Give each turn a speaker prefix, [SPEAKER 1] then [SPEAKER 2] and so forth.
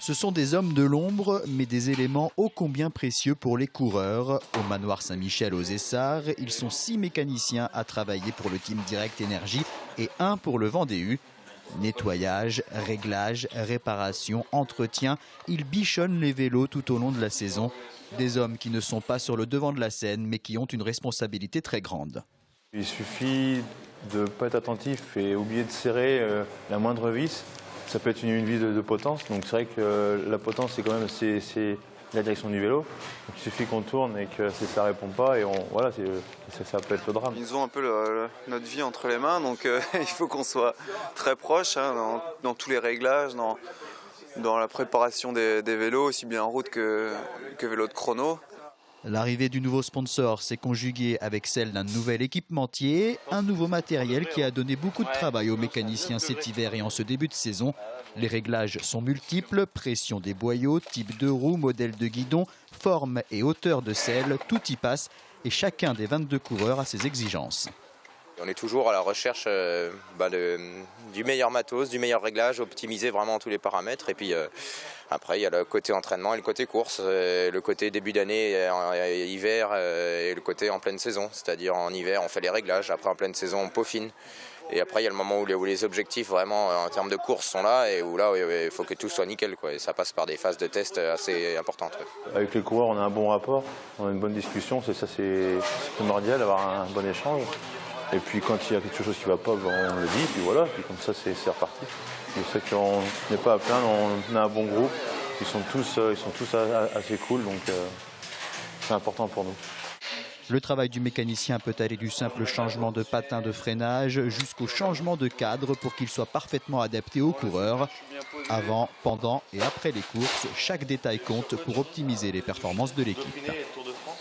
[SPEAKER 1] Ce sont des hommes de l'ombre, mais des éléments ô combien précieux pour les coureurs. Au manoir Saint-Michel aux Essarts, ils sont 6 mécaniciens à travailler pour le team Direct Énergie et 1 pour le Vendée-U. Nettoyage, réglage, réparation, entretien, ils bichonnent les vélos tout au long de la saison. Des hommes qui ne sont pas sur le devant de la scène, mais qui ont une responsabilité très grande.
[SPEAKER 2] Il suffit de ne pas être attentif et oublier de serrer la moindre vis. Ça peut être une vis de potence, donc c'est vrai que la potence, c'est quand même c'est la direction du vélo. Donc il suffit qu'on tourne et que ça ne répond pas et voilà, ça peut être le drame.
[SPEAKER 3] Ils ont un peu notre vie entre les mains, donc il faut qu'on soit très proche dans tous les réglages, dans la préparation des vélos, aussi bien en route que vélo de chrono.
[SPEAKER 1] L'arrivée du nouveau sponsor s'est conjuguée avec celle d'un nouvel équipementier, un nouveau matériel qui a donné beaucoup de travail aux mécaniciens cet hiver et en ce début de saison. Les réglages sont multiples, pression des boyaux, type de roue, modèle de guidon, forme et hauteur de selle, tout y passe et chacun des 22 coureurs a ses exigences.
[SPEAKER 4] On est toujours à la recherche du meilleur matos, du meilleur réglage, optimiser vraiment tous les paramètres. Et puis après, il y a le côté entraînement et le côté course, le côté début d'année, hiver et le côté en pleine saison. C'est-à-dire en hiver, on fait les réglages, après en pleine saison, on peaufine. Et après, il y a le moment où les objectifs vraiment en termes de course sont là et où là, il faut que tout soit nickel, quoi. Et ça passe par des phases de test assez importantes.
[SPEAKER 2] Avec les coureurs, on a un bon rapport, on a une bonne discussion, c'est primordial d'avoir un bon échange. Et puis quand il y a quelque chose qui ne va pas, on le dit, puis voilà, puis comme ça c'est reparti. Je sais qu'on n'est pas à plaindre, on a un bon groupe, ils sont tous assez cool, donc c'est important pour nous.
[SPEAKER 1] Le travail du mécanicien peut aller du simple changement de patin de freinage jusqu'au changement de cadre pour qu'il soit parfaitement adapté aux coureurs. Avant, pendant et après les courses, chaque détail compte pour optimiser les performances de l'équipe.